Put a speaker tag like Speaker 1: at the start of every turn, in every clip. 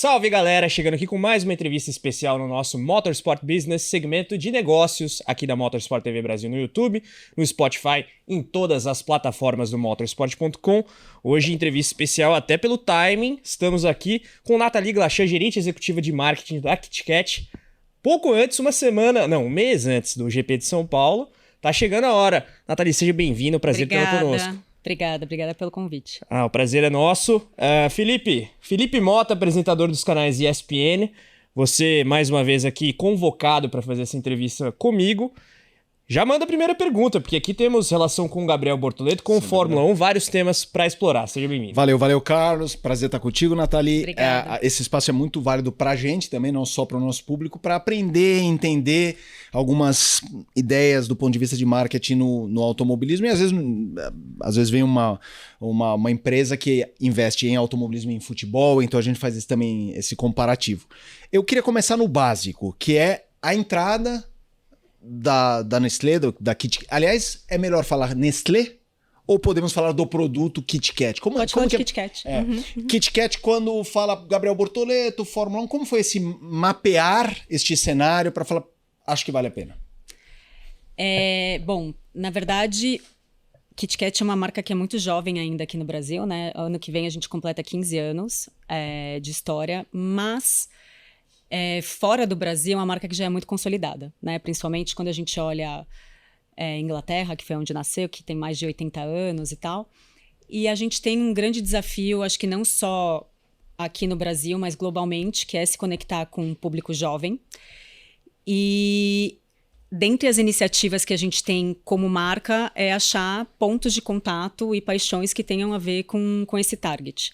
Speaker 1: Salve galera, chegando aqui com mais uma entrevista especial no nosso Motorsport Business, segmento de negócios aqui da Motorsport TV Brasil no YouTube, no Spotify, em todas as plataformas do motorsport.com. Hoje entrevista especial até pelo timing, estamos aqui com Nathalie Glachan, gerente executiva de marketing da KitKat, pouco antes, um mês antes do GP de São Paulo. Tá chegando a hora. Nathalie, seja bem-vinda, prazer tê-la conosco.
Speaker 2: Obrigada pelo convite.
Speaker 1: O prazer é nosso. Felipe Mota, apresentador dos canais ESPN. Você, mais uma vez aqui, convocado para fazer essa entrevista comigo. Já manda a primeira pergunta, porque aqui temos relação com o Gabriel Bortoleto, com Fórmula 1, vários temas para explorar. Seja bem-vindo.
Speaker 3: Valeu, Carlos. Prazer estar contigo, Nathalie.
Speaker 2: Obrigada.
Speaker 3: Esse espaço é muito válido para a gente também, não só para o nosso público, para aprender, entender algumas ideias do ponto de vista de marketing no automobilismo. E às vezes vem uma empresa que investe em automobilismo e em futebol, então a gente faz esse comparativo. Eu queria começar no básico, que é a entrada da Nestlé, da KitKat. Aliás, é melhor falar Nestlé ou podemos falar do produto KitKat?
Speaker 2: Pode falar de KitKat.
Speaker 3: KitKat, quando fala Gabriel Bortoleto, Fórmula 1, como foi esse mapear este cenário para falar, acho que vale a pena?
Speaker 2: Bom, na verdade, KitKat é uma marca que é muito jovem ainda aqui no Brasil, né? Ano que vem a gente completa 15 anos de história, mas fora do Brasil é uma marca que já é muito consolidada, né? Principalmente quando a gente olha Inglaterra, que foi onde nasceu, que tem mais de 80 anos e tal. E a gente tem um grande desafio, acho que não só aqui no Brasil, mas globalmente, que é se conectar com um público jovem. E dentre as iniciativas que a gente tem como marca é achar pontos de contato e paixões que tenham a ver com esse target.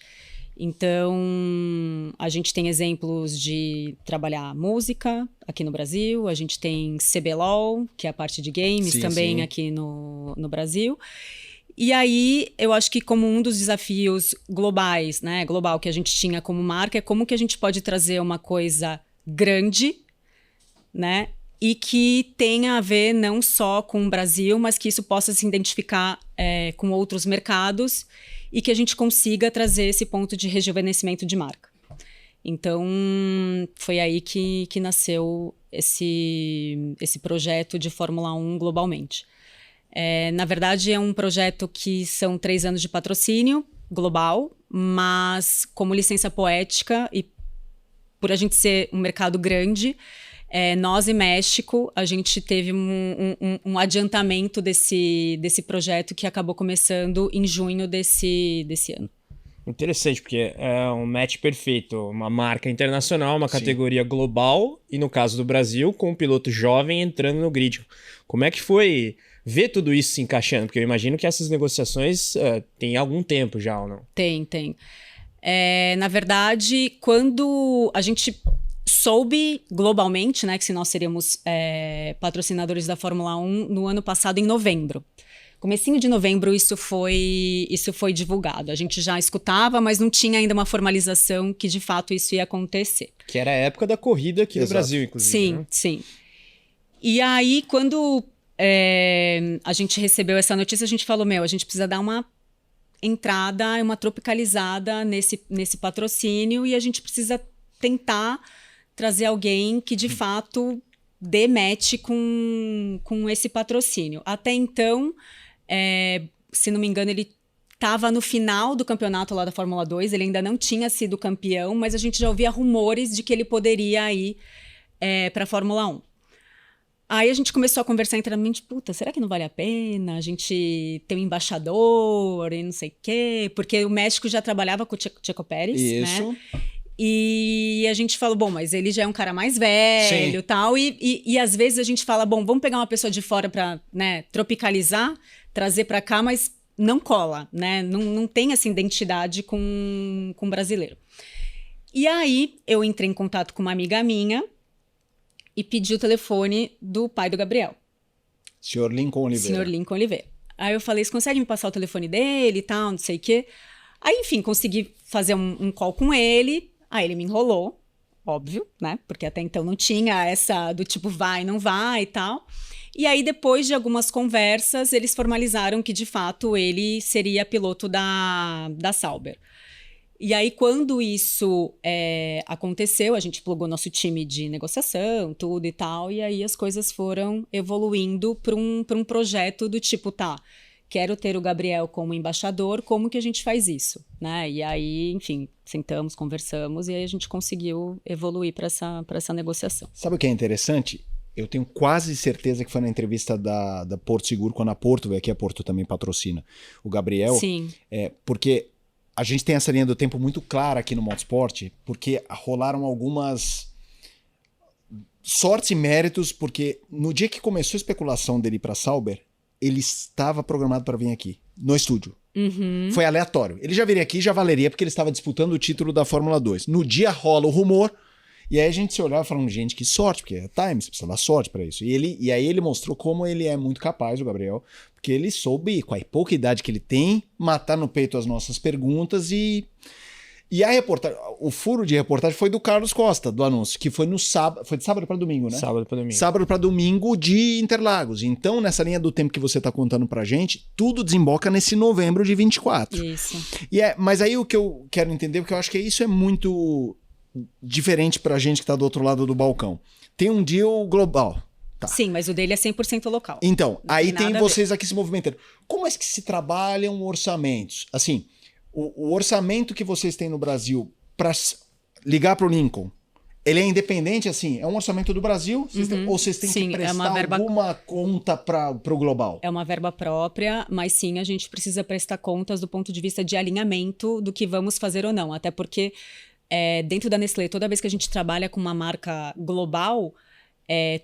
Speaker 2: Então, a gente tem exemplos de trabalhar música aqui no Brasil, a gente tem CBLOL, que é a parte de games também aqui no Brasil. E aí, eu acho que como um dos desafios globais, né, global que a gente tinha como marca, é como que a gente pode trazer uma coisa grande, né, e que tenha a ver não só com o Brasil, mas que isso possa se identificar com outros mercados e que a gente consiga trazer esse ponto de rejuvenescimento de marca. Então, foi aí que nasceu esse projeto de Fórmula 1 globalmente. Na verdade, é um projeto que são 3 anos de patrocínio global, mas como licença poética e por a gente ser um mercado grande, nós e México, a gente teve um adiantamento desse projeto que acabou começando em junho desse ano.
Speaker 1: Interessante, porque é um match perfeito. Uma marca internacional, uma categoria global e, no caso do Brasil, com um piloto jovem entrando no grid. Como é que foi ver tudo isso se encaixando? Porque eu imagino que essas negociações têm algum tempo já, ou não?
Speaker 2: Tem. Na verdade, quando a gente soube globalmente, né, que se nós seríamos patrocinadores da Fórmula 1 no ano passado, em novembro. Comecinho de novembro, isso foi divulgado. A gente já escutava, mas não tinha ainda uma formalização que, de fato, isso ia acontecer.
Speaker 1: Que era a época da corrida aqui no Brasil, inclusive.
Speaker 2: Sim,
Speaker 1: né?
Speaker 2: Sim. E aí, quando a gente recebeu essa notícia, a gente falou, a gente precisa dar uma entrada, uma tropicalizada nesse patrocínio e a gente precisa tentar trazer alguém que, de fato, dê match com esse patrocínio. Até então, se não me engano, ele estava no final do campeonato lá da Fórmula 2, ele ainda não tinha sido campeão, mas a gente já ouvia rumores de que ele poderia ir para a Fórmula 1. Aí a gente começou a conversar internamente, será que não vale a pena a gente ter um embaixador e não sei o quê? Porque o México já trabalhava com o Checo Pérez,
Speaker 3: Isso.
Speaker 2: né? E a gente falou, mas ele já é um cara mais velho e tal. E às vezes a gente fala, vamos pegar uma pessoa de fora para, né, tropicalizar, trazer para cá, mas não cola, né? Não tem essa identidade com brasileiro. E aí eu entrei em contato com uma amiga minha e pedi o telefone do pai do Gabriel.
Speaker 3: Senhor Lincoln
Speaker 2: Oliveira. Aí eu falei, você consegue me passar o telefone dele e tal, não sei o quê. Aí, enfim, consegui fazer um call com ele. Aí ele me enrolou, óbvio, né? Porque até então não tinha essa do tipo vai, não vai e tal. E aí, depois de algumas conversas, eles formalizaram que, de fato, ele seria piloto da Sauber. E aí, quando isso aconteceu, a gente plugou nosso time de negociação, tudo e tal, e aí as coisas foram evoluindo para um projeto do tipo, tá, quero ter o Gabriel como embaixador, como que a gente faz isso? Né? E aí, enfim, sentamos, conversamos, e aí a gente conseguiu evoluir para essa negociação.
Speaker 3: Sabe o que é interessante? Eu tenho quase certeza que foi na entrevista da Porto Seguro, quando a Porto veio aqui, a Porto também patrocina o Gabriel.
Speaker 2: Sim.
Speaker 3: Porque a gente tem essa linha do tempo muito clara aqui no Motorsport, porque rolaram algumas sortes e méritos, porque no dia que começou a especulação dele para Sauber, ele estava programado para vir aqui, no estúdio.
Speaker 2: Uhum.
Speaker 3: Foi aleatório. Ele já viria aqui, já valeria, porque ele estava disputando o título da Fórmula 2. No dia rola o rumor, e aí a gente se olhava falando, gente, que sorte, porque é time, você precisa dar sorte para isso. E aí ele mostrou como ele é muito capaz, o Gabriel, porque ele soube, com a pouca idade que ele tem, matar no peito as nossas perguntas e a reportagem, o furo de reportagem foi do Carlos Costa, do anúncio, que foi no sábado, foi de sábado para domingo, né?
Speaker 1: Sábado para domingo.
Speaker 3: Sábado para domingo de Interlagos. Então, nessa linha do tempo que você tá contando pra gente, tudo desemboca nesse novembro de 24.
Speaker 2: Isso.
Speaker 3: Mas aí o que eu quero entender, porque eu acho que isso é muito diferente pra gente que tá do outro lado do balcão. Tem um deal global. Tá.
Speaker 2: Sim, mas o dele é 100% local.
Speaker 3: Então,
Speaker 2: Não
Speaker 3: aí
Speaker 2: tem
Speaker 3: tem
Speaker 2: nada a
Speaker 3: vocês aqui se movimentando. Como é que se trabalham orçamentos? Assim, o orçamento que vocês têm no Brasil para ligar pro Lincoln, ele é independente, assim? É um orçamento do Brasil? Ou vocês têm
Speaker 2: Sim,
Speaker 3: que
Speaker 2: é
Speaker 3: prestar
Speaker 2: uma verba...
Speaker 3: alguma conta pro global?
Speaker 2: É uma verba própria, mas sim, a gente precisa prestar contas do ponto de vista de alinhamento do que vamos fazer ou não. Até porque dentro da Nestlé, toda vez que a gente trabalha com uma marca global,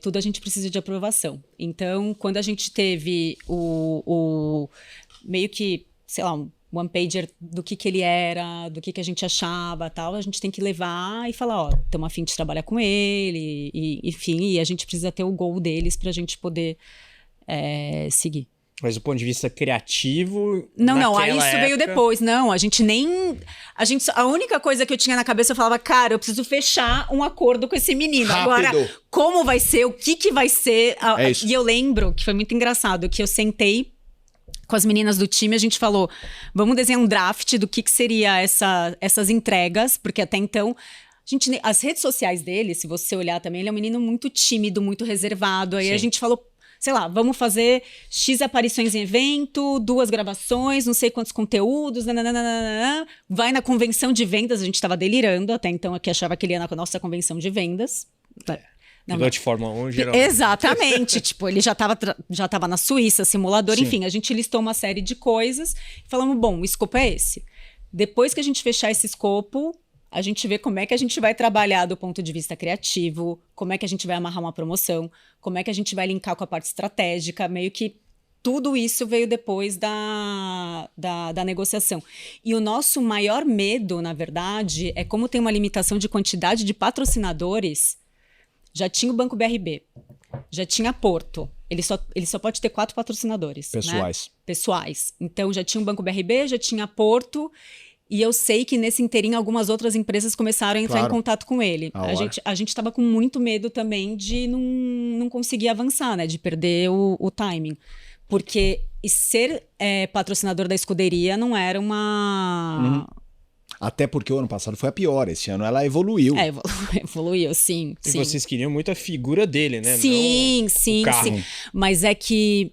Speaker 2: tudo a gente precisa de aprovação. Então, quando a gente teve o meio que, sei lá, um one-pager do que ele era, do que a gente achava, tal, a gente tem que levar e falar, ó, estamos a fim de trabalhar com ele, enfim, e a gente precisa ter o goal deles para a gente poder seguir.
Speaker 1: Mas do ponto de vista criativo...
Speaker 2: Não, aí isso veio depois. Não, a única coisa que eu tinha na cabeça, eu falava, cara, eu preciso fechar um acordo com esse menino.
Speaker 3: Rápido.
Speaker 2: Agora, como vai ser, o que vai ser...
Speaker 3: Isso.
Speaker 2: E eu lembro que foi muito engraçado, que eu sentei com as meninas do time, a gente falou, vamos desenhar um draft do que seria essas entregas, porque até então... as redes sociais dele, se você olhar também, ele é um menino muito tímido, muito reservado. Aí a gente falou, sei lá, vamos fazer X aparições em evento, 2 gravações, não sei quantos conteúdos, nananana, vai na convenção de vendas, a gente estava delirando até então, aqui achava que ele ia na nossa convenção de vendas.
Speaker 1: Piloto de Fórmula 1, geralmente.
Speaker 2: Exatamente, tipo, ele já tava na Suíça, simulador,
Speaker 3: Sim.
Speaker 2: Enfim, a gente listou uma série de coisas e falamos, bom, o escopo é esse. Depois que a gente fechar esse escopo, a gente vê como é que a gente vai trabalhar do ponto de vista criativo, como é que a gente vai amarrar uma promoção, como é que a gente vai linkar com a parte estratégica, meio que tudo isso veio depois da negociação. E o nosso maior medo, na verdade, é como tem uma limitação de quantidade de patrocinadores, já tinha o Banco BRB, já tinha Porto, ele só pode ter 4 patrocinadores.
Speaker 3: Pessoais.
Speaker 2: Né? Pessoais. Então já tinha o Banco BRB, já tinha Porto... E eu sei que nesse inteirinho algumas outras empresas começaram a entrar em contato com ele. A gente estava com muito medo também de não conseguir avançar, né? De perder o timing. Porque ser patrocinador da escuderia não era uma...
Speaker 3: Até porque o ano passado foi a pior. Esse ano ela evoluiu.
Speaker 2: Evoluiu, sim.
Speaker 1: E vocês queriam muito a figura dele, né?
Speaker 2: Sim. Mas é que,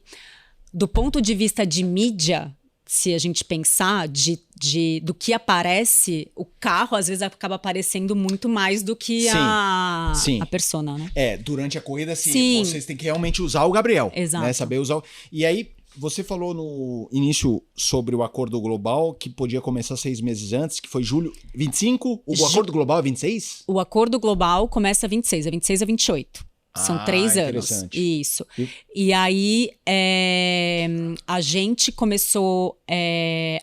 Speaker 2: do ponto de vista de mídia... Se a gente pensar do que aparece, o carro às vezes acaba aparecendo muito mais do que a persona, né?
Speaker 3: Durante a corrida, sim, vocês têm que realmente usar o Gabriel.
Speaker 2: Exato.
Speaker 3: Né? Saber usar E aí, você falou no início sobre o acordo global, que podia começar 6 meses antes, que foi julho 25. O acordo global é 26?
Speaker 2: O acordo global começa 26, é 26 a 28. São 3 anos. Isso. E aí, a gente começou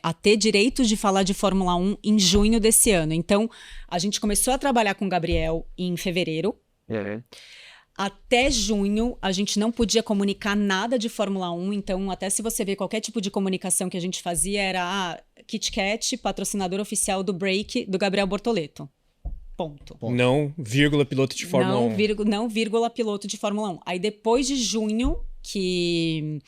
Speaker 2: a ter direitos de falar de Fórmula 1 em junho desse ano. Então, a gente começou a trabalhar com o Gabriel em fevereiro. Até junho, a gente não podia comunicar nada de Fórmula 1. Então, até se você ver qualquer tipo de comunicação que a gente fazia, era Kit Kat, patrocinador oficial do Break, do Gabriel Bortoleto. Ponto.
Speaker 1: Não, vírgula, piloto de Fórmula 1.
Speaker 2: Não, vírgula, piloto de Fórmula 1. Aí depois de junho, que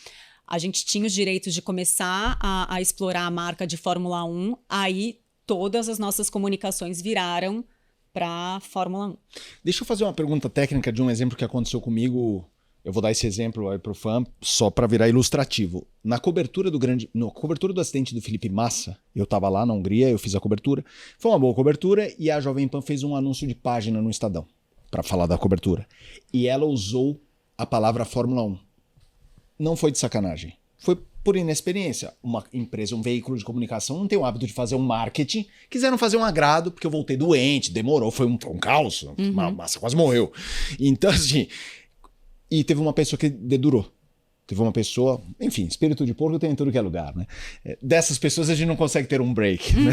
Speaker 2: a gente tinha os direitos de começar a explorar a marca de Fórmula 1, aí todas as nossas comunicações viraram para Fórmula 1.
Speaker 3: Deixa eu fazer uma pergunta técnica de um exemplo que aconteceu comigo. Eu vou dar esse exemplo aí pro fã, só para virar ilustrativo. Na cobertura do acidente do Felipe Massa, eu estava lá na Hungria, eu fiz a cobertura. Foi uma boa cobertura e a Jovem Pan fez um anúncio de página no Estadão para falar da cobertura. E ela usou a palavra Fórmula 1. Não foi de sacanagem. Foi por inexperiência. Uma empresa, um veículo de comunicação não tem o hábito de fazer um marketing. Quiseram fazer um agrado, porque eu voltei doente, demorou, foi um caos. Massa quase morreu. Então, assim... E teve uma pessoa que dedurou. Teve uma pessoa... Enfim, espírito de porco tem em tudo que é lugar, né? Dessas pessoas a gente não consegue ter um break. Né?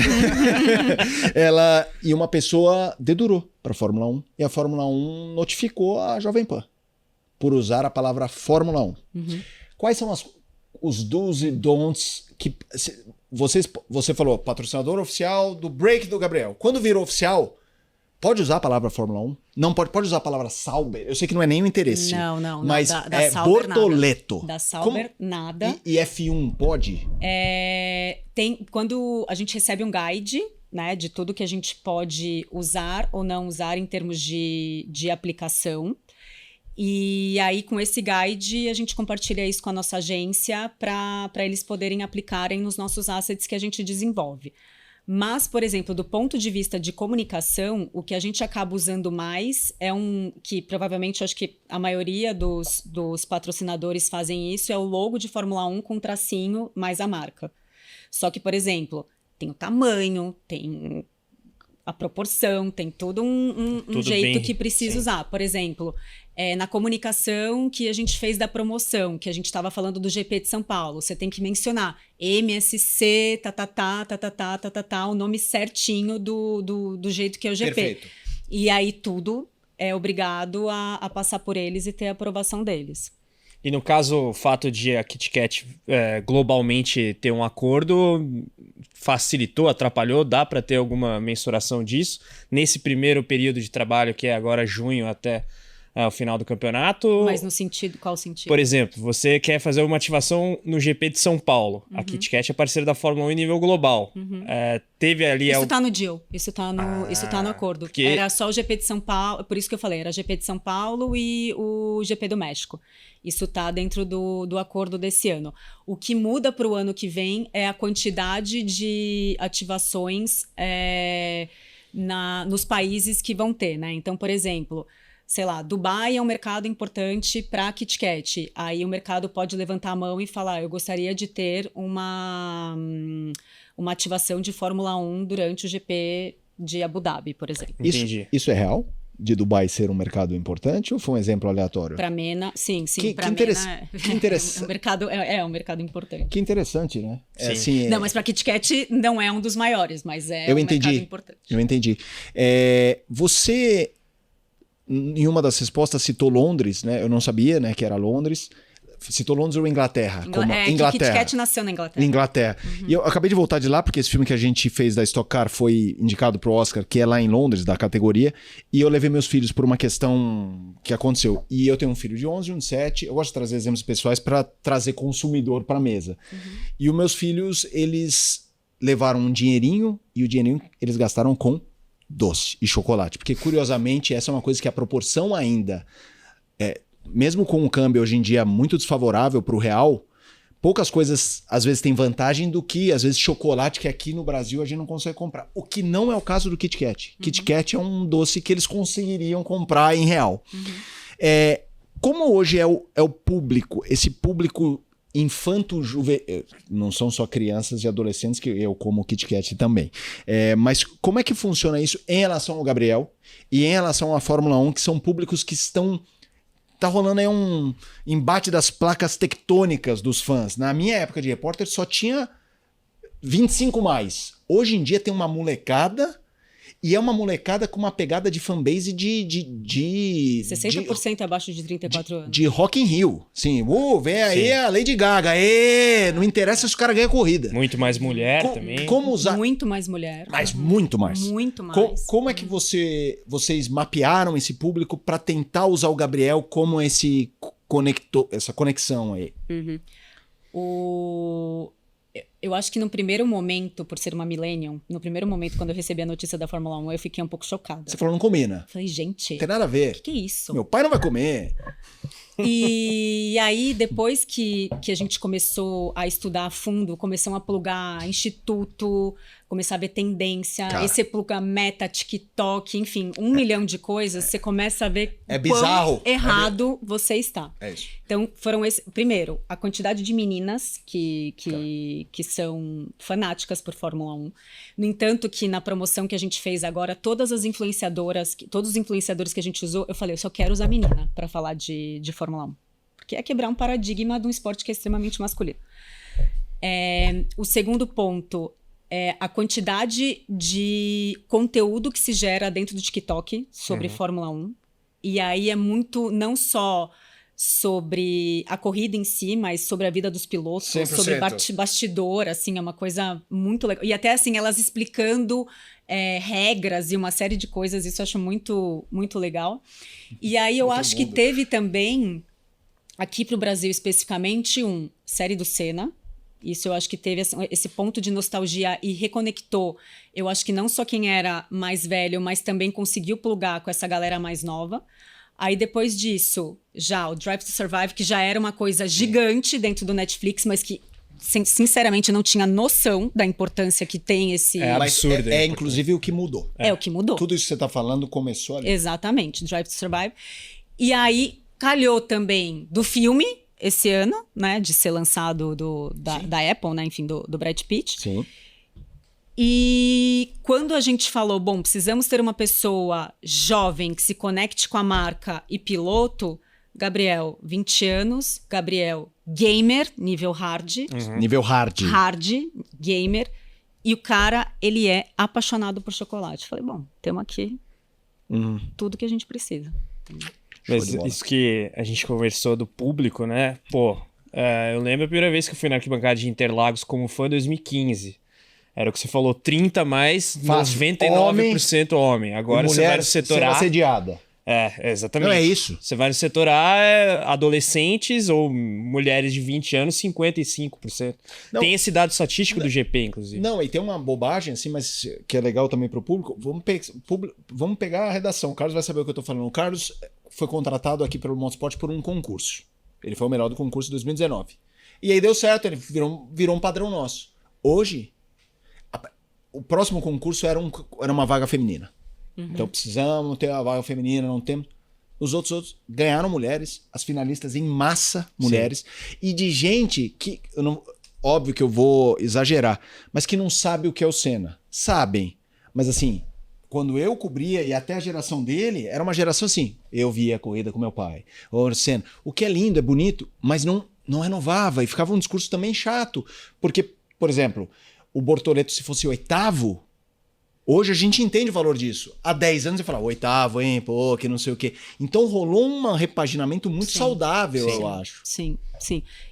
Speaker 3: E uma pessoa dedurou para a Fórmula 1. E a Fórmula 1 notificou a Jovem Pan por usar a palavra Fórmula 1. Quais são os do's e don'ts que... Você falou, patrocinador oficial do break do Gabriel. Quando virou oficial... Pode usar a palavra Fórmula 1? Não pode usar a palavra Sauber? Eu sei que não é nem o interesse.
Speaker 2: Não.
Speaker 3: Mas
Speaker 2: da Sauber,
Speaker 3: Bortoleto.
Speaker 2: Nada. Da Sauber, nada.
Speaker 3: E F1 pode?
Speaker 2: Quando a gente recebe um guide, né, de tudo que a gente pode usar ou não usar em termos de aplicação. E aí, com esse guide, a gente compartilha isso com a nossa agência para eles poderem aplicarem nos nossos assets que a gente desenvolve. Mas, por exemplo, do ponto de vista de comunicação, o que a gente acaba usando mais é que provavelmente acho que a maioria dos patrocinadores fazem isso, é o logo de Fórmula 1 com tracinho mais a marca. Só que, por exemplo, tem o tamanho, tem a proporção, tem todo um jeito bem, que precisa usar. Por exemplo, na comunicação que a gente fez da promoção, que a gente estava falando do GP de São Paulo, você tem que mencionar MSC, o nome certinho do jeito que é o GP.
Speaker 3: Perfeito.
Speaker 2: E aí tudo é obrigado a passar por eles e ter a aprovação deles.
Speaker 1: E no caso, o fato de a KitKat globalmente ter um acordo facilitou, atrapalhou? Dá para ter alguma mensuração disso? Nesse primeiro período de trabalho, que é agora junho até o final do campeonato?
Speaker 2: Mas no sentido, qual sentido?
Speaker 1: Por exemplo, você quer fazer uma ativação no GP de São Paulo. A KitKat é parceira da Fórmula 1 em nível global. Teve ali...
Speaker 2: Isso tá no deal, isso tá no acordo.
Speaker 1: Porque...
Speaker 2: Era só o GP de São Paulo, por isso que eu falei, era GP de São Paulo e o GP do México. Isso tá dentro do acordo desse ano. O que muda para o ano que vem é a quantidade de ativações nos países que vão ter, né? Então, por exemplo... Sei lá, Dubai é um mercado importante para a KitKat. Aí o mercado pode levantar a mão e falar, eu gostaria de ter uma ativação de Fórmula 1 durante o GP de Abu Dhabi, por exemplo.
Speaker 3: Isso é real? De Dubai ser um mercado importante ou foi um exemplo aleatório?
Speaker 2: Para MENA, sim. Para
Speaker 3: MENA
Speaker 2: é um mercado importante.
Speaker 3: Que interessante, né?
Speaker 2: Não, mas para a KitKat não é um dos maiores, mas é mercado importante.
Speaker 3: Eu entendi. Você... Em uma das respostas citou Londres, né? Eu não sabia, né, que era Londres. Citou Londres ou Inglaterra?
Speaker 2: Inglaterra. KitKat nasceu na Inglaterra.
Speaker 3: Inglaterra. E eu acabei de voltar de lá, porque esse filme que a gente fez da Stock Car foi indicado pro Oscar, que é lá em Londres, da categoria. E eu levei meus filhos por uma questão que aconteceu. E eu tenho um filho de 11 e um de 7. Eu gosto de trazer exemplos pessoais para trazer consumidor para a mesa. E os meus filhos, eles levaram um dinheirinho, e o dinheirinho eles gastaram com doce e chocolate, porque curiosamente essa é uma coisa que a proporção ainda, mesmo com o câmbio hoje em dia muito desfavorável para o real, poucas coisas às vezes têm vantagem do que às vezes chocolate que aqui no Brasil a gente não consegue comprar, o que não é o caso do KitKat. KitKat é um doce que eles conseguiriam comprar em real. Como hoje é o público, esse público infanto-juvenil, não são só crianças e adolescentes, que eu como KitKat também. Mas como é que funciona isso em relação ao Gabriel e em relação à Fórmula 1, que são públicos que tá rolando aí um embate das placas tectônicas dos fãs. Na minha época de repórter só tinha 25 mais. Hoje em dia tem uma molecada, e é uma molecada com uma pegada de fanbase de
Speaker 2: 60% abaixo de 34 anos.
Speaker 3: De Rock in Rio. Sim, vem aí a Lady Gaga. Não interessa se o cara ganha corrida.
Speaker 1: Muito mais mulher também.
Speaker 3: Como usar...
Speaker 2: Muito mais mulher.
Speaker 3: Mas muito mais.
Speaker 2: Muito mais.
Speaker 3: Como é que vocês mapearam esse público para tentar usar o Gabriel como essa conexão aí?
Speaker 2: Eu acho que no primeiro momento, por ser uma millennium, no primeiro momento, quando eu recebi a notícia da Fórmula 1, eu fiquei um pouco chocada.
Speaker 3: Você falou, não combina.
Speaker 2: Falei, gente,
Speaker 3: Não tem nada a ver.
Speaker 2: o que é isso?
Speaker 3: Meu pai não vai comer.
Speaker 2: E aí, depois que a gente começou a estudar a fundo, começamos a plugar instituto, começar a ver tendência,
Speaker 3: Cara.
Speaker 2: aí você pluga meta, TikTok, enfim, 1 milhão de coisas, você começa a ver
Speaker 3: É bizarro.
Speaker 2: quão errado você está.
Speaker 3: É isso.
Speaker 2: Então, foram primeiro, a quantidade de meninas que são fanáticas por Fórmula 1. No entanto, que na promoção que a gente fez agora, todos os influenciadores que a gente usou, eu falei, eu só quero usar menina para falar de Fórmula 1. Porque é quebrar um paradigma de um esporte que é extremamente masculino. O segundo ponto é a quantidade de conteúdo que se gera dentro do TikTok sobre Fórmula 1. E aí é muito, não só sobre a corrida em si, mas sobre a vida dos pilotos,
Speaker 3: 100%.
Speaker 2: sobre bastidor, assim, é uma coisa muito legal. E até, assim, elas explicando regras e uma série de coisas, isso eu acho muito, muito legal. E aí eu acho que teve também, aqui pro Brasil especificamente, série do Senna. Isso eu acho que teve esse ponto de nostalgia e reconectou. Eu acho que não só quem era mais velho, mas também conseguiu plugar com essa galera mais nova. Aí depois disso, já o Drive to Survive, que já era uma coisa gigante dentro do Netflix, mas que sinceramente não tinha noção da importância que tem esse...
Speaker 1: É absurdo.
Speaker 3: É inclusive o que mudou.
Speaker 2: É o que mudou.
Speaker 3: Tudo isso que você tá falando começou ali.
Speaker 2: Exatamente, Drive to Survive. E aí calhou também do filme esse ano, né, de ser lançado da Apple, né, enfim, do Brad Pitt.
Speaker 3: Sim.
Speaker 2: E quando a gente falou, bom, precisamos ter uma pessoa jovem que se conecte com a marca e piloto, Gabriel, 20 anos, Gabriel, gamer, nível hard,
Speaker 3: Nível hard.
Speaker 2: hard, gamer, e o cara, ele é apaixonado por chocolate. Falei, bom, temos aqui tudo que a gente precisa.
Speaker 1: Mas
Speaker 3: de bola.
Speaker 1: isso que a gente conversou do público, né? Pô, eu lembro a primeira vez que eu fui na arquibancada de Interlagos como fã em 2015. Era o que você falou, 30 mais,
Speaker 3: Fácil.
Speaker 1: 99% homem. Agora você vai no setor
Speaker 3: sendo
Speaker 1: A...
Speaker 3: assediada.
Speaker 1: Exatamente.
Speaker 3: Não é isso.
Speaker 1: Você vai no setor A, adolescentes ou mulheres de 20 anos, 55%.
Speaker 3: Não.
Speaker 1: Tem esse dado estatístico do GP, inclusive.
Speaker 3: Não, e tem uma bobagem, assim, mas que é legal também pro público. Vamos pegar a redação. O Carlos vai saber o que eu tô falando. O Carlos foi contratado aqui pelo Motorsport por um concurso. Ele foi o melhor do concurso de 2019. E aí deu certo, ele virou um padrão nosso. Hoje, o próximo concurso era uma vaga feminina. Então precisamos ter a vaga feminina, não temos. Os outros ganharam mulheres, as finalistas em massa mulheres. Sim. E de gente que, óbvio que eu vou exagerar, mas que não sabe o que é o Senna. Sabem, mas assim, quando eu cobria, e até a geração dele, era uma geração assim, eu via a corrida com meu pai, o Senna. O que é lindo, é bonito, mas não renovava, e ficava um discurso também chato. Porque, por exemplo, o Bortoleto, se fosse o 8º, hoje a gente entende o valor disso. Há 10 anos você fala, 8º, hein, pô, que não sei o quê. Então rolou um repaginamento muito saudável, eu acho.
Speaker 2: Sim.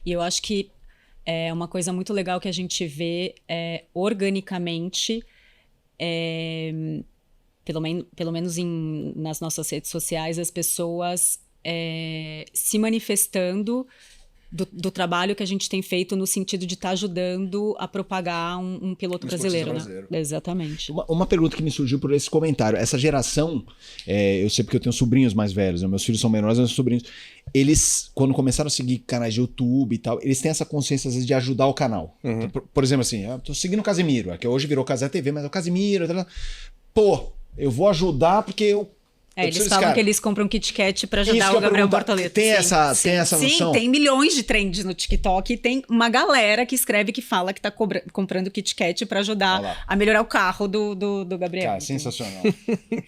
Speaker 2: E eu acho que é uma coisa muito legal que a gente vê organicamente, pelo menos nas nossas redes sociais, as pessoas se manifestando do trabalho que a gente tem feito no sentido de estar ajudando a propagar um piloto brasileiro, né? Exatamente.
Speaker 3: Uma pergunta que me surgiu por esse comentário. Essa geração, eu sei porque eu tenho sobrinhos mais velhos, né? Meus filhos são menores, meus sobrinhos. Eles, quando começaram a seguir canais de YouTube e tal, eles têm essa consciência, às vezes, de ajudar o canal. Então, por exemplo, assim, eu tô seguindo o Casemiro, que hoje virou Casé TV, mas é o Casemiro. Pô, eu vou ajudar porque eu
Speaker 2: eles falam que eles compram Kit Kat pra ajudar o Gabriel Bortoleto.
Speaker 3: Tem essa noção?
Speaker 2: Sim, tem milhões de trends no TikTok e tem uma galera que escreve que fala que tá comprando Kit Kat pra ajudar a melhorar o carro do Gabriel.
Speaker 3: Cara, sensacional.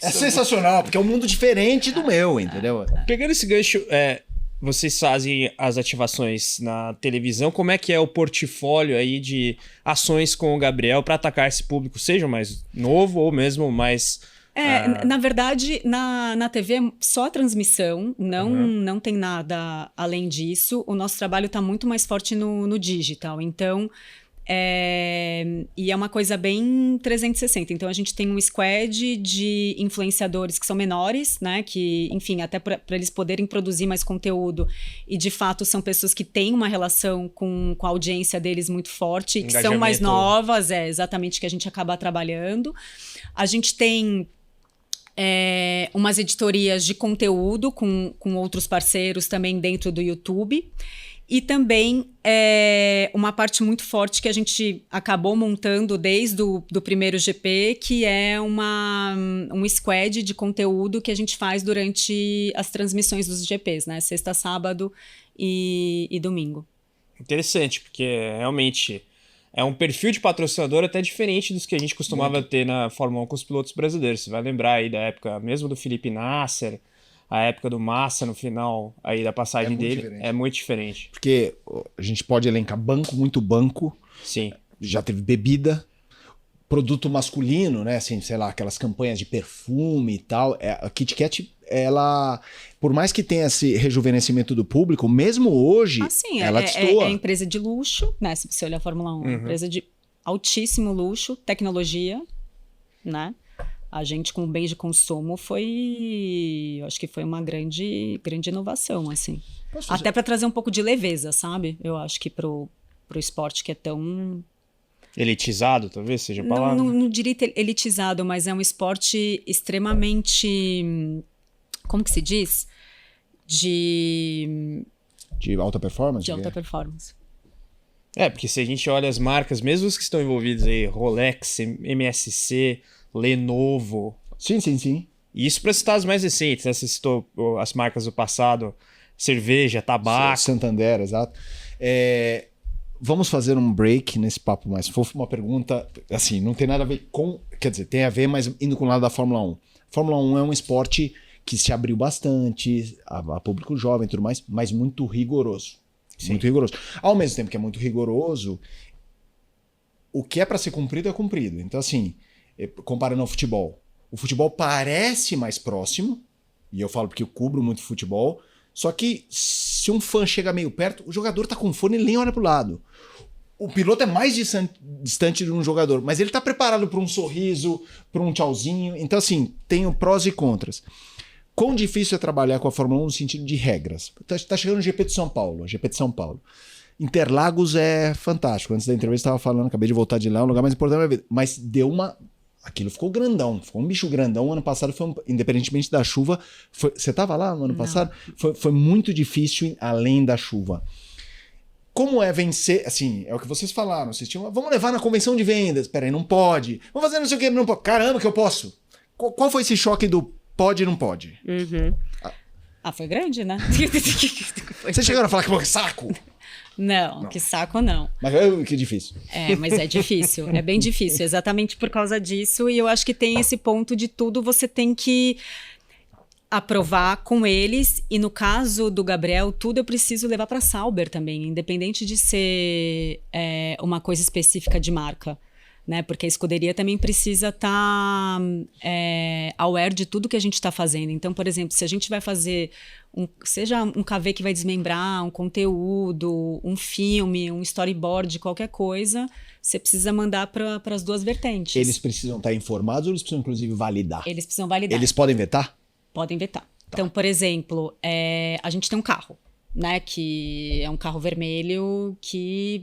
Speaker 3: É sensacional, porque é um mundo diferente do meu, entendeu?
Speaker 1: Pegando esse gancho, vocês fazem as ativações na televisão, como é que é o portfólio aí de ações com o Gabriel pra atacar esse público, seja mais novo ou mesmo mais...
Speaker 2: Na verdade, na TV é só a transmissão, não tem nada além disso. O nosso trabalho está muito mais forte no digital. Então, E é uma coisa bem 360. Então, a gente tem um squad de influenciadores que são menores, né? Que, enfim, até para eles poderem produzir mais conteúdo. E, de fato, são pessoas que têm uma relação com a audiência deles muito forte, que são mais novas, exatamente que a gente acaba trabalhando. A gente tem umas editorias de conteúdo com outros parceiros também dentro do YouTube. E também uma parte muito forte que a gente acabou montando desde o primeiro GP, que é um squad de conteúdo que a gente faz durante as transmissões dos GPs, né? Sexta, sábado e domingo.
Speaker 1: Interessante, porque realmente é um perfil de patrocinador até diferente dos que a gente costumava ter na Fórmula 1 com os pilotos brasileiros. Você vai lembrar aí da época mesmo do Felipe Nasser, a época do Massa no final aí da passagem dele é muito diferente.
Speaker 3: Porque a gente pode elencar muito banco.
Speaker 1: Sim.
Speaker 3: Já teve bebida, produto masculino, né? Assim, sei lá, aquelas campanhas de perfume e tal. A Kit Kat, ela, por mais que tenha esse rejuvenescimento do público, mesmo hoje, ela destoa.
Speaker 2: É empresa de luxo, né? Se você olhar a Fórmula 1, empresa de altíssimo luxo, tecnologia, né? A gente, com bens de consumo, eu acho que foi uma grande inovação, assim. Até para trazer um pouco de leveza, sabe? Eu acho que pro esporte que é tão...
Speaker 1: Elitizado, talvez seja a palavra?
Speaker 2: Não diria elitizado, mas é um esporte extremamente... Como que se diz? De
Speaker 3: alta performance?
Speaker 2: De alta performance.
Speaker 1: Porque se a gente olha as marcas, mesmo os que estão envolvidos aí, Rolex, MSC... Lenovo.
Speaker 3: Sim.
Speaker 1: Isso para citar as mais recentes, né? Você citou as marcas do passado, cerveja, tabaco.
Speaker 3: Santander, exato. Vamos fazer um break nesse papo mais fofo. Uma pergunta, assim, não tem nada a ver com... Quer dizer, tem a ver, mas indo com o lado da Fórmula 1. Fórmula 1 é um esporte que se abriu bastante, a público jovem e tudo mais, mas muito rigoroso. Sim. Muito rigoroso. Ao mesmo tempo que é muito rigoroso, o que é para ser cumprido é cumprido. Então, assim... Comparando ao futebol. O futebol parece mais próximo, e eu falo porque eu cubro muito futebol, só que se um fã chega meio perto, o jogador tá com fone e ele nem olha pro lado. O piloto é mais distante de um jogador, mas ele tá preparado para um sorriso, para um tchauzinho. Então, assim, tem prós e contras. Quão difícil é trabalhar com a Fórmula 1 no sentido de regras? Tá chegando o GP de São Paulo, Interlagos é fantástico. Antes da entrevista eu estava falando, acabei de voltar de lá, é um lugar mais importante da minha vida. Mas deu aquilo ficou grandão, ficou um bicho grandão. O ano passado, independentemente da chuva, você estava lá no ano passado? Foi muito difícil além da chuva. Como é vencer? Assim, é o que vocês falaram. Vocês tinham, vamos levar na convenção de vendas. Peraí, não pode. Vamos fazer não sei o que, não pode. Caramba, que eu posso. Qual foi esse choque do pode e não pode?
Speaker 2: Foi grande, né?
Speaker 3: Vocês chegaram a falar que saco?
Speaker 2: Não, que saco não.
Speaker 3: Mas que difícil.
Speaker 2: Mas é difícil, é bem difícil, exatamente por causa disso. E eu acho que tem esse ponto de tudo, você tem que aprovar com eles. E no caso do Gabriel, tudo eu preciso levar para Sauber também, independente de ser uma coisa específica de marca. Né? Porque a escuderia também precisa estar aware de tudo que a gente está fazendo. Então, por exemplo, se a gente vai fazer seja um KV que vai desmembrar um conteúdo, um filme, um storyboard, qualquer coisa, você precisa mandar para as duas vertentes.
Speaker 3: Eles precisam estar informados ou eles precisam, inclusive, validar?
Speaker 2: Eles precisam validar.
Speaker 3: Eles podem vetar?
Speaker 2: Podem vetar. Tá. Então, por exemplo, a gente tem um carro, né, que é um carro vermelho que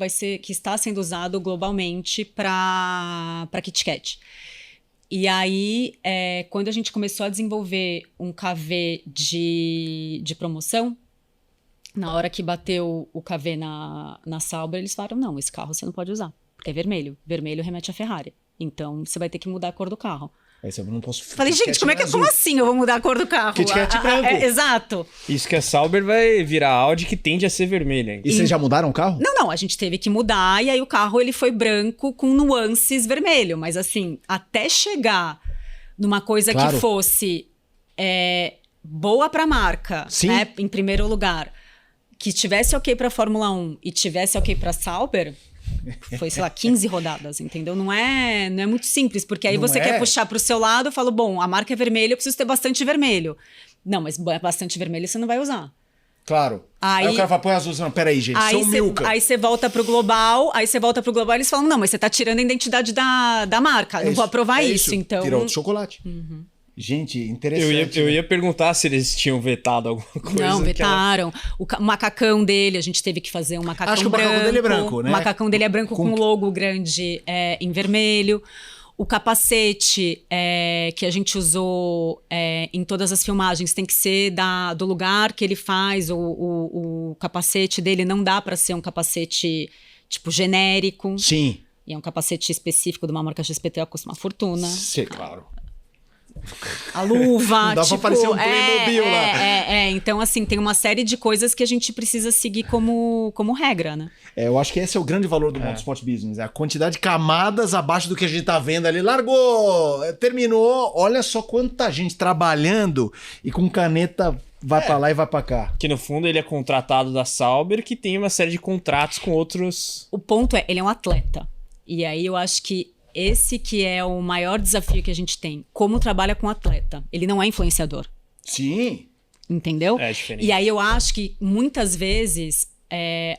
Speaker 2: está sendo usado globalmente para Kit Kat. E aí, quando a gente começou a desenvolver um KV de promoção, na hora que bateu o KV na Sauber, eles falaram, não, esse carro você não pode usar, porque é vermelho. Vermelho remete a Ferrari. Então, você vai ter que mudar a cor do carro.
Speaker 3: Aí eu não posso...
Speaker 2: Falei, gente, como assim eu vou mudar a cor do carro?
Speaker 3: Kit Kat branco.
Speaker 2: Exato.
Speaker 1: Isso que a Sauber vai virar Audi, que tende a ser vermelha.
Speaker 3: E vocês já mudaram o carro?
Speaker 2: Não, a gente teve que mudar, e aí o carro ele foi branco com nuances vermelho. Mas assim, até chegar numa coisa que fosse boa pra marca, né, em primeiro lugar, que tivesse ok pra Fórmula 1 e tivesse ok pra Sauber... Foi, sei lá, 15 rodadas, entendeu? Não é muito simples, porque aí você quer puxar pro seu lado, eu falo, bom, a marca é vermelha, eu preciso ter bastante vermelho. Não, mas bastante vermelho você não vai usar.
Speaker 3: Claro. Aí o cara fala, põe azul. Não, peraí, gente, sou o Milka.
Speaker 2: Aí você volta pro global, eles falam, não, mas você tá tirando a identidade da marca, não vou aprovar isso. Então...
Speaker 3: Tirou o chocolate. Gente, interessante.
Speaker 1: Eu ia perguntar se eles tinham vetado alguma coisa.
Speaker 2: Não, vetaram. O macacão dele, a gente teve que fazer um macacão branco.
Speaker 3: Acho que o macacão dele é branco, né?
Speaker 2: O macacão dele é branco com logo grande em vermelho. O capacete que a gente usou em todas as filmagens tem que ser do lugar que ele faz. O capacete dele não dá para ser um capacete, tipo, genérico.
Speaker 3: Sim.
Speaker 2: E é um capacete específico de uma marca XPTO, custa uma fortuna.
Speaker 3: Sim, claro.
Speaker 2: A luva,
Speaker 3: não dá pra parecer um Playmobil lá.
Speaker 2: Então, assim, tem uma série de coisas que a gente precisa seguir como regra, né?
Speaker 3: Eu acho que esse é o grande valor do Motorsport Business. É a quantidade de camadas abaixo do que a gente tá vendo ali. Largou, terminou. Olha só quanta gente trabalhando e com caneta vai pra lá e vai pra cá.
Speaker 1: Que no fundo ele é contratado da Sauber, que tem uma série de contratos com outros...
Speaker 2: O ponto é, ele é um atleta. E aí eu acho que esse que é o maior desafio que a gente tem. Como trabalha com atleta. Ele não é influenciador.
Speaker 3: Sim.
Speaker 2: Entendeu?
Speaker 1: É diferente.
Speaker 2: E aí eu acho que muitas vezes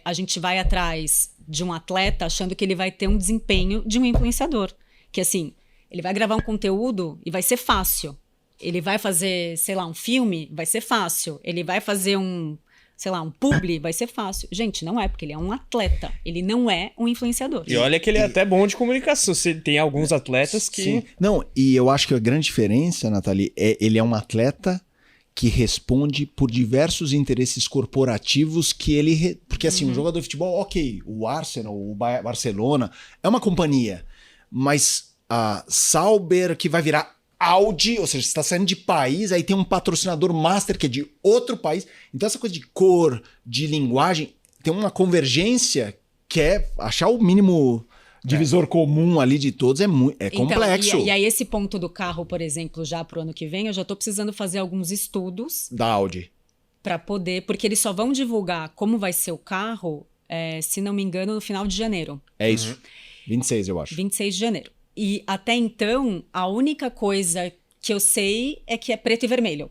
Speaker 2: a gente vai atrás de um atleta achando que ele vai ter um desempenho de um influenciador. Que assim, ele vai gravar um conteúdo e vai ser fácil. Ele vai fazer, sei lá, um filme, vai ser fácil. Ele vai fazer um publi, vai ser fácil. Gente, não é, porque ele é um atleta. Ele não é um influenciador.
Speaker 1: E olha que ele é até bom de comunicação. Você tem alguns atletas que...
Speaker 3: Sim. Não, e eu acho que a grande diferença, Nathalie, ele é um atleta que responde por diversos interesses corporativos que ele... Porque assim, um jogador de futebol, ok, o Arsenal, o Barcelona, é uma companhia. Mas a Sauber, que vai virar Audi, ou seja, você está saindo de país, aí tem um patrocinador master que é de outro país. Então essa coisa de cor, de linguagem, tem uma convergência que é achar o mínimo divisor comum ali de todos, é complexo.
Speaker 2: Então, e aí esse ponto do carro, por exemplo, já pro ano que vem, eu já tô precisando fazer alguns estudos.
Speaker 3: Da Audi.
Speaker 2: Para poder, porque eles só vão divulgar como vai ser o carro, se não me engano, no final de janeiro.
Speaker 3: É isso. 26, eu acho.
Speaker 2: 26 de janeiro. E até então, a única coisa que eu sei é que é preto e vermelho.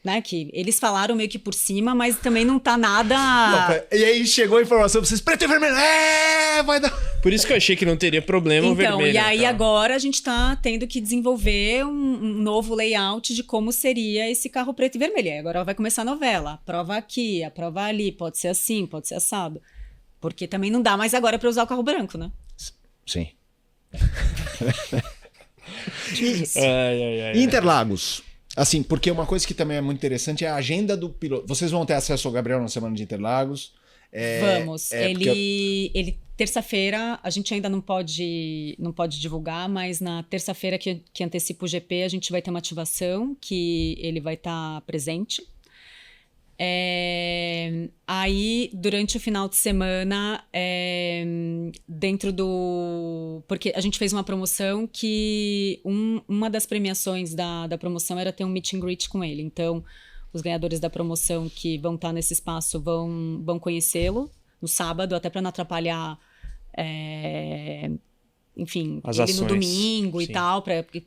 Speaker 2: Né? Que eles falaram meio que por cima, mas também não tá nada...
Speaker 3: Não, e aí chegou a informação pra vocês, preto e vermelho, vai dar...
Speaker 1: Por isso que eu achei que não teria problema o vermelho.
Speaker 2: Então, e aí agora a gente tá tendo que desenvolver um novo layout de como seria esse carro preto e vermelho. E aí agora vai começar a novela. A prova aqui, a prova ali, pode ser assim, pode ser assado. Porque também não dá mais agora pra usar o carro branco, né?
Speaker 3: Sim. Interlagos. Assim, porque uma coisa que também é muito interessante é a agenda do piloto. Vocês vão ter acesso ao Gabriel na semana de Interlagos?
Speaker 2: Vamos. Ele terça-feira, a gente ainda não pode divulgar, mas na terça-feira que antecipa o GP, a gente vai ter uma ativação que ele vai estar presente. Aí, durante o final de semana, dentro do... Porque a gente fez uma promoção que uma das premiações da promoção era ter um meet and greet com ele. Então, os ganhadores da promoção que vão estar nesse espaço vão conhecê-lo no sábado, até para não atrapalhar, enfim,
Speaker 1: as
Speaker 2: ele
Speaker 1: ações,
Speaker 2: no domingo
Speaker 1: sim.
Speaker 2: E tal, porque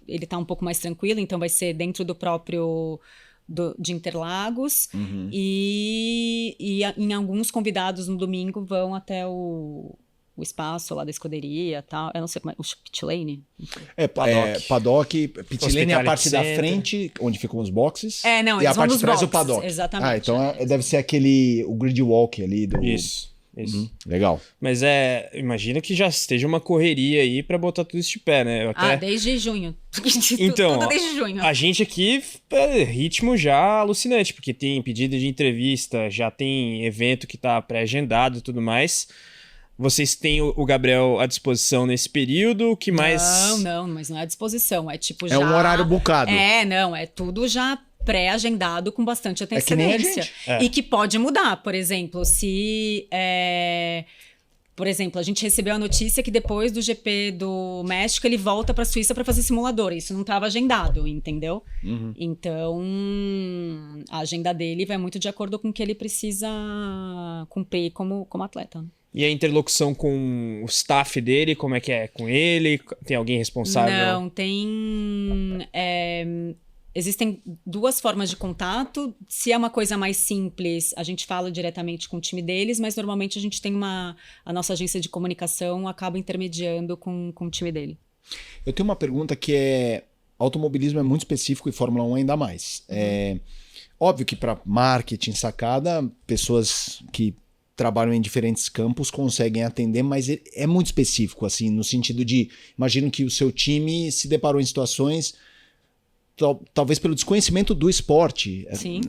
Speaker 2: ele tá um pouco mais tranquilo, então vai ser dentro do próprio... de Interlagos. E em alguns convidados no domingo vão até o espaço lá da escuderia, tal. Eu não sei como é, o pit lane?
Speaker 3: Paddock, pit lane é a parte da frente, onde ficam os boxes. E a parte de trás é o paddock.
Speaker 2: Exatamente.
Speaker 3: Então deve ser o grid walk ali do...
Speaker 1: Isso.
Speaker 3: Legal.
Speaker 1: Mas imagina que já esteja uma correria aí pra botar tudo isso de pé, né?
Speaker 2: Desde junho.
Speaker 1: Então,
Speaker 2: tudo desde junho.
Speaker 1: A gente aqui, ritmo já alucinante, porque tem pedido de entrevista, já tem evento que tá pré-agendado e tudo mais. Vocês têm o Gabriel à disposição nesse período? O que mais...
Speaker 2: Não, mas não é à disposição. É tipo já...
Speaker 3: É um horário bucado.
Speaker 2: É tudo já pré-agendado com bastante antecedência. E que pode mudar. Por exemplo, Por exemplo, a gente recebeu a notícia que depois do GP do México ele volta para a Suíça para fazer simulador. Isso não estava agendado, entendeu? Então, a agenda dele vai muito de acordo com o que ele precisa cumprir como atleta.
Speaker 1: E a interlocução com o staff dele, como é que é com ele? Tem alguém responsável?
Speaker 2: Não, tem... existem duas formas de contato. Se é uma coisa mais simples, a gente fala diretamente com o time deles, mas normalmente a gente tem a nossa agência de comunicação acaba intermediando com o time dele.
Speaker 3: Eu tenho uma pergunta que é... Automobilismo é muito específico e Fórmula 1 ainda mais. Óbvio que para marketing, sacada, pessoas que trabalham em diferentes campos conseguem atender, mas é muito específico, assim, no sentido de... Imagino que o seu time se deparou em situações... Talvez pelo desconhecimento do esporte.
Speaker 2: Sim.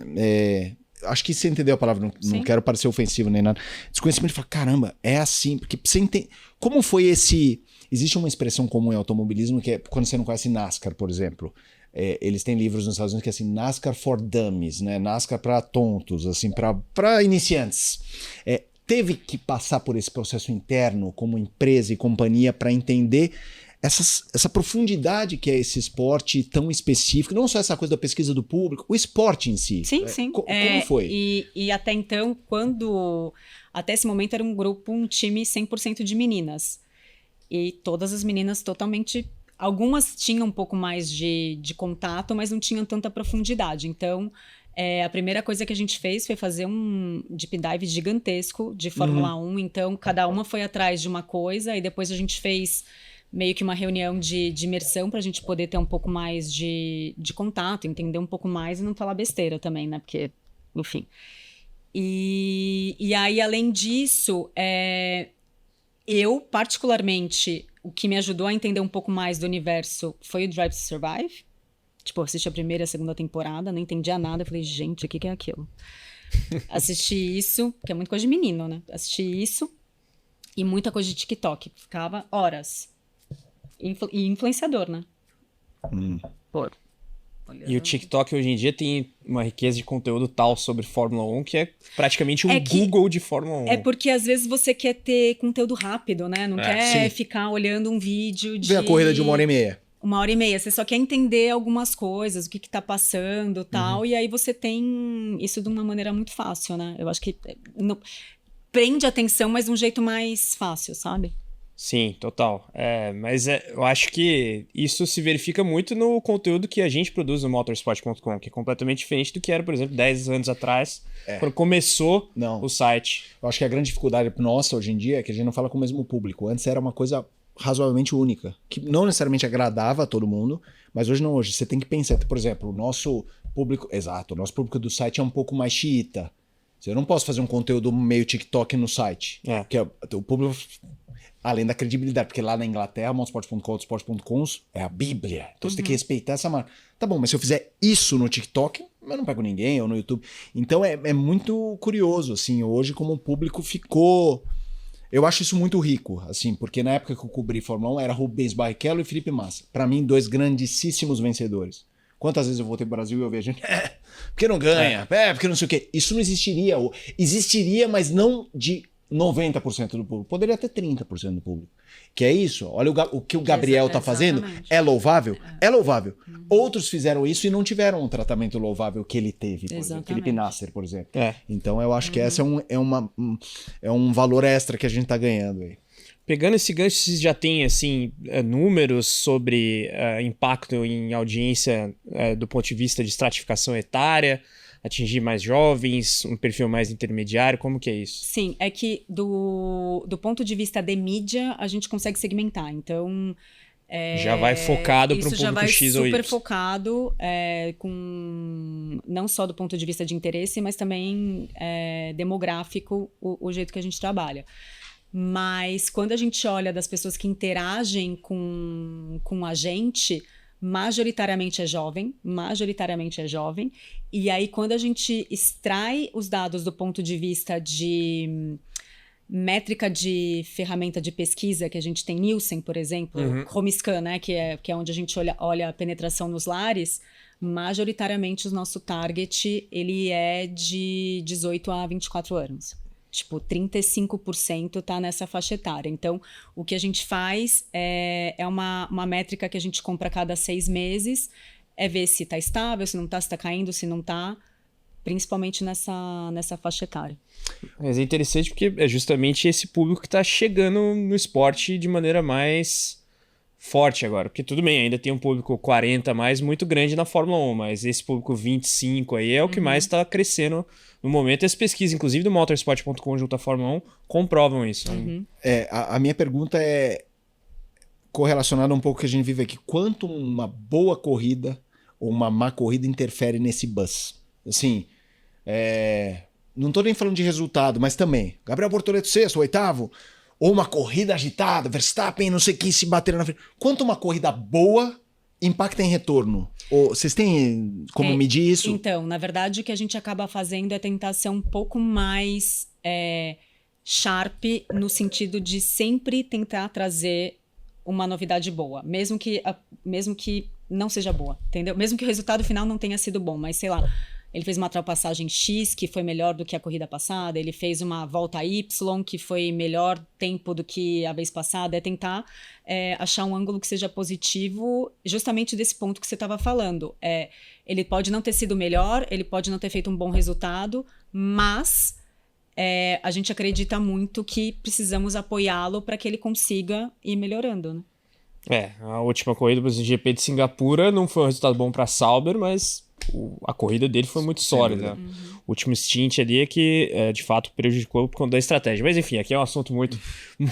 Speaker 3: Acho que você entendeu a palavra, não quero parecer ofensivo nem nada. Desconhecimento, fala, caramba, é assim. Porque você entende. Como foi esse. Existe uma expressão comum em automobilismo que é quando você não conhece NASCAR, por exemplo. Eles têm livros nos Estados Unidos que é assim, NASCAR for Dummies, né? NASCAR para tontos, assim, para iniciantes. Teve que passar por esse processo interno como empresa e companhia para entender essa profundidade que é esse esporte tão específico, não só essa coisa da pesquisa do público, o esporte em si.
Speaker 2: Sim, sim.
Speaker 3: Como foi?
Speaker 2: E até então, até esse momento era um time 100% de meninas. E todas as meninas totalmente... Algumas tinham um pouco mais de contato, mas não tinham tanta profundidade. Então, a primeira coisa que a gente fez foi fazer um deep dive gigantesco de Fórmula 1. Então, cada uma foi atrás de uma coisa e depois a gente fez... meio que uma reunião de imersão para a gente poder ter um pouco mais de contato, entender um pouco mais e não falar besteira também, né? Porque, enfim. E aí, além disso, eu, particularmente, o que me ajudou a entender um pouco mais do universo foi o Drive to Survive. Tipo, eu assisti a primeira e a segunda temporada, não entendia nada. Falei, gente, o que é aquilo? Assisti isso, que é muito coisa de menino, né? Assisti isso e muita coisa de TikTok. Ficava horas. E influenciador, né? Pô.
Speaker 1: E o TikTok hoje em dia tem uma riqueza de conteúdo tal sobre Fórmula 1 que é praticamente um Google de Fórmula 1.
Speaker 2: É porque às vezes você quer ter conteúdo rápido, né? Não quer ficar olhando um vídeo de...
Speaker 3: Ver a corrida de 1h30.
Speaker 2: 1h30. Você só quer entender algumas coisas, o que tá passando e tal. E aí você tem isso de uma maneira muito fácil, né? Eu acho que prende atenção, mas de um jeito mais fácil, sabe?
Speaker 1: Sim, total. Mas eu acho que isso se verifica muito no conteúdo que a gente produz no motorsport.com, que é completamente diferente do que era, por exemplo, 10 anos atrás, quando começou o site.
Speaker 3: Eu acho que a grande dificuldade nossa hoje em dia é que a gente não fala com o mesmo público. Antes era uma coisa razoavelmente única, que não necessariamente agradava a todo mundo, mas hoje não. Hoje você tem que pensar, por exemplo, o nosso público do site é um pouco mais xiita. Eu não posso fazer um conteúdo meio TikTok no site, que o público... Além da credibilidade, porque lá na Inglaterra, motorsport.com, autosport.com é a bíblia. Então você tem que respeitar essa marca. Tá bom, mas se eu fizer isso no TikTok, eu não pego ninguém, ou no YouTube. Então é muito curioso, assim, hoje como o público ficou... Eu acho isso muito rico, assim, porque na época que eu cobri Fórmula 1 era Rubens Barrichello e Felipe Massa. Pra mim, dois grandíssimos vencedores. Quantas vezes eu voltei pro Brasil e eu vi a gente... porque não ganha, porque não sei o quê. Isso não existiria. Existiria, mas não de... 90% do público, poderia ter 30% do público. Que é isso, olha o que o Gabriel está fazendo, é louvável? É louvável. Outros fizeram isso e não tiveram um tratamento louvável que ele teve, por exemplo, Felipe Nasser, por exemplo. Então eu acho que essa é um valor extra que a gente está ganhando aí.
Speaker 1: Pegando esse gancho, vocês já têm assim, números sobre impacto em audiência do ponto de vista de estratificação etária, atingir mais jovens, um perfil mais intermediário, como que é isso?
Speaker 2: Sim, é que do ponto de vista de mídia, a gente consegue segmentar, então...
Speaker 1: já vai focado para um público X ou Y.
Speaker 2: Isso já vai super focado, não só do ponto de vista de interesse, mas também demográfico, o jeito que a gente trabalha. Mas quando a gente olha das pessoas que interagem com a gente... majoritariamente é jovem, e aí quando a gente extrai os dados do ponto de vista de métrica de ferramenta de pesquisa, que a gente tem Nielsen, por exemplo, Homescan, né, que é onde a gente olha a penetração nos lares, majoritariamente o nosso target ele é de 18 a 24 anos. Tipo, 35% tá nessa faixa etária. Então, o que a gente faz é uma métrica que a gente compra a cada 6 meses, é ver se tá estável, se não tá, se tá caindo, se não tá, principalmente nessa faixa etária.
Speaker 1: Mas é interessante porque é justamente esse público que tá chegando no esporte de maneira mais forte agora. Porque tudo bem, ainda tem um público 40 mais muito grande na Fórmula 1, mas esse público 25 aí é o que mais está crescendo no momento. As pesquisas, inclusive do motorsport.com junto à Fórmula 1, comprovam isso.
Speaker 3: A minha pergunta é correlacionada um pouco com o que a gente vive aqui. Quanto uma boa corrida ou uma má corrida interfere nesse buzz? Assim, não tô nem falando de resultado, mas também. Gabriel Bortoleto, sexto, oitavo, ou uma corrida agitada, Verstappen, não sei quem se bateram na frente. Quanto uma corrida boa impacta em retorno? Ou vocês têm como medir isso?
Speaker 2: Então, na verdade, o que a gente acaba fazendo é tentar ser um pouco mais sharp no sentido de sempre tentar trazer uma novidade boa, mesmo que não seja boa, entendeu? Mesmo que o resultado final não tenha sido bom, mas sei lá, ele fez uma ultrapassagem X que foi melhor do que a corrida passada, ele fez uma volta Y que foi melhor tempo do que a vez passada, é tentar achar um ângulo que seja positivo justamente desse ponto que você estava falando. Ele pode não ter sido melhor, ele pode não ter feito um bom resultado, mas a gente acredita muito que precisamos apoiá-lo para que ele consiga ir melhorando, né?
Speaker 1: A última corrida do GP de Singapura não foi um resultado bom para Sauber, mas a corrida dele foi muito sólida. O último stint ali é que, de fato, prejudicou por conta da estratégia. Mas, enfim, aqui é um assunto muito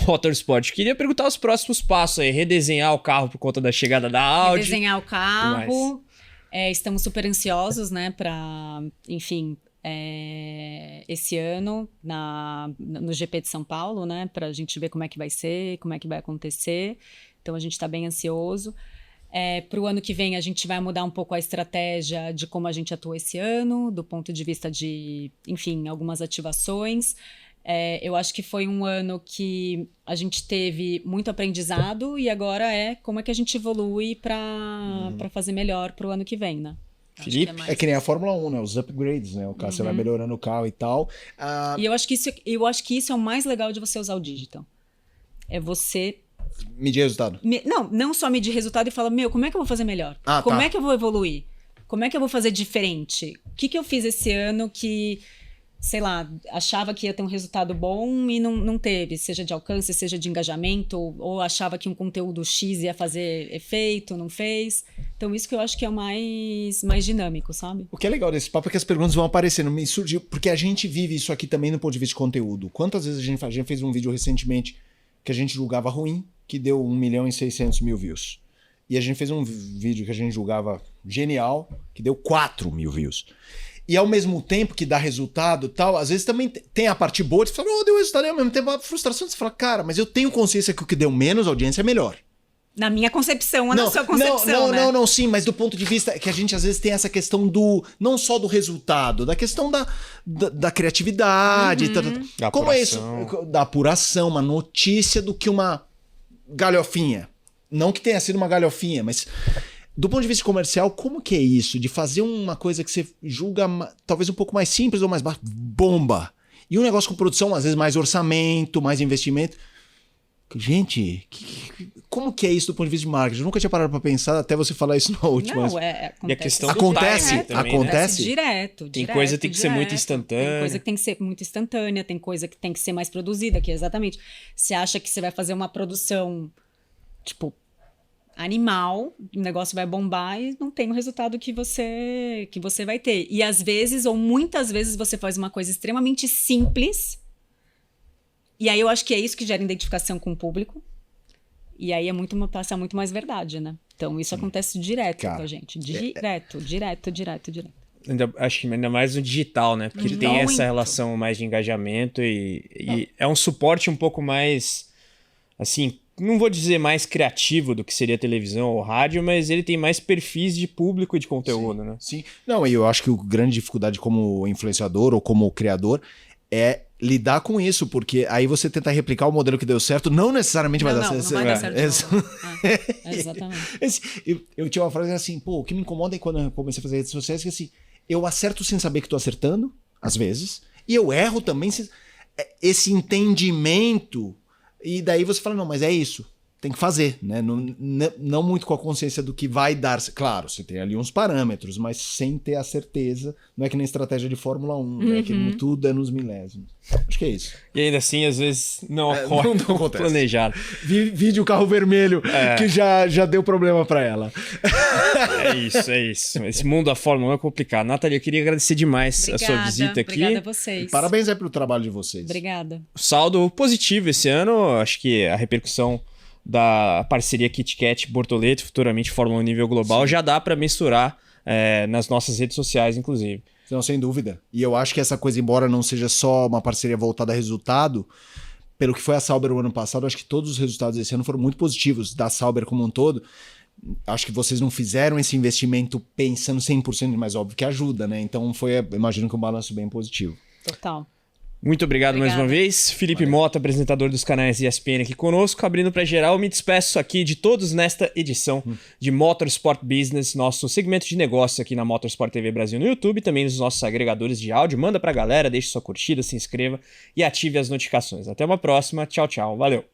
Speaker 1: motorsport. Queria perguntar os próximos passos aí. Redesenhar o carro por conta da chegada da Audi.
Speaker 2: Redesenhar o carro. Estamos super ansiosos, né, para, enfim, esse ano no GP de São Paulo, né, para a gente ver como é que vai ser, como é que vai acontecer. Então, a gente está bem ansioso. Para o ano que vem, a gente vai mudar um pouco a estratégia de como a gente atua esse ano, do ponto de vista de, enfim, algumas ativações. Eu acho que foi um ano que a gente teve muito aprendizado e agora como é que a gente evolui para fazer melhor para o ano que vem, né?
Speaker 3: Felipe? Que nem a Fórmula 1, né? Os upgrades, né? O carro, você vai melhorando o carro e tal.
Speaker 2: E eu acho que isso é o mais legal de você usar o digital. É você
Speaker 3: medir resultado.
Speaker 2: Não só medir resultado e falar, como é que eu vou fazer melhor? Como é que eu vou evoluir? Como é que eu vou fazer diferente? O que eu fiz esse ano que, sei lá, achava que ia ter um resultado bom e não teve, seja de alcance, seja de engajamento, ou achava que um conteúdo X ia fazer efeito, não fez. Então, isso que eu acho que é o mais dinâmico, sabe?
Speaker 3: O que é legal desse papo é que as perguntas vão aparecendo. Me surgiu, porque a gente vive isso aqui também no ponto de vista de conteúdo. Quantas vezes a gente fez um vídeo recentemente que a gente julgava ruim, que deu 1.600.000 views. E a gente fez um vídeo que a gente julgava genial, que deu 4.000 views. E ao mesmo tempo que dá resultado e tal, às vezes também tem a parte boa, você fala, deu resultado, e ao mesmo tempo a frustração, você fala, cara, mas eu tenho consciência que o que deu menos audiência é melhor.
Speaker 2: Na minha concepção, na sua concepção, né?
Speaker 3: Não, sim, mas do ponto de vista que a gente às vezes tem essa questão não só do resultado, da questão da criatividade,
Speaker 1: da
Speaker 3: como
Speaker 1: apuração.
Speaker 3: é isso? Da apuração, uma notícia do que uma galhofinha. Não que tenha sido uma galhofinha, mas do ponto de vista comercial, como que é isso? De fazer uma coisa que você julga talvez um pouco mais simples ou mais baixa, bomba. E um negócio com produção, às vezes mais orçamento, mais investimento. Gente, como que é isso do ponto de vista de marketing? Eu nunca tinha parado pra pensar até você falar isso na última.
Speaker 1: E a questão
Speaker 3: acontece
Speaker 1: também,
Speaker 3: acontece
Speaker 2: direto.
Speaker 1: Tem coisa que tem que ser muito instantânea.
Speaker 2: Tem coisa que tem que ser muito instantânea, tem coisa que tem que ser mais produzida, que exatamente. Você acha que você vai fazer uma produção, tipo, animal, o negócio vai bombar e não tem o resultado que você vai ter. E às vezes, ou muitas vezes, você faz uma coisa extremamente simples. E aí eu acho que é isso que gera identificação com o público. E aí passa muito mais verdade, né? Então isso acontece direto com a gente. Direto.
Speaker 1: Acho que ainda mais no digital, né? Porque tem essa relação mais de engajamento e é um suporte um pouco mais, assim, não vou dizer mais criativo do que seria televisão ou rádio, mas ele tem mais perfis de público e de conteúdo, né?
Speaker 3: Sim. Não, e eu acho que a grande dificuldade como influenciador ou como criador é lidar com isso, porque aí você tenta replicar o modelo que deu certo, não necessariamente vai dar certo.
Speaker 2: Não vai dar certo. Exatamente.
Speaker 3: Eu tinha uma frase assim, o que me incomoda é quando eu comecei a fazer redes sociais, que assim, eu acerto sem saber que tô acertando, às vezes, e eu erro também, esse entendimento, e daí você fala, não, mas é isso. tem que fazer, né? Não muito com a consciência do que vai dar. Claro, você tem ali uns parâmetros, mas sem ter a certeza. Não é que nem estratégia de Fórmula 1, né? Que tudo é nos milésimos. Acho que é isso.
Speaker 1: E ainda assim, às vezes, não ocorre
Speaker 3: não acontece.
Speaker 1: Planejado.
Speaker 3: Vídeo carro vermelho, que já deu problema para ela.
Speaker 1: É isso. Esse mundo da Fórmula 1 é complicado. Nathalie, eu queria agradecer demais a sua visita aqui.
Speaker 2: Obrigada a vocês.
Speaker 3: Parabéns aí pelo trabalho de vocês.
Speaker 2: Obrigada.
Speaker 1: Saldo positivo esse ano. Acho que a repercussão da parceria Kit Kat Bortoleto, futuramente Fórmula 1 nível global, já dá para mensurar nas nossas redes sociais, inclusive.
Speaker 3: Não, sem dúvida. E eu acho que essa coisa, embora não seja só uma parceria voltada a resultado, pelo que foi a Sauber o ano passado, acho que todos os resultados desse ano foram muito positivos, da Sauber como um todo. Acho que vocês não fizeram esse investimento pensando 100%, mas óbvio que ajuda, né? Então imagino que um balanço bem positivo.
Speaker 2: Total.
Speaker 1: Muito obrigado mais uma vez. Felipe Mota, apresentador dos canais ESPN aqui conosco. Abrindo para geral, me despeço aqui de todos nesta edição de Motorsport Business, nosso segmento de negócio aqui na Motorsport TV Brasil no YouTube, também nos nossos agregadores de áudio. Manda pra galera, deixe sua curtida, se inscreva e ative as notificações. Até uma próxima. Tchau, tchau. Valeu.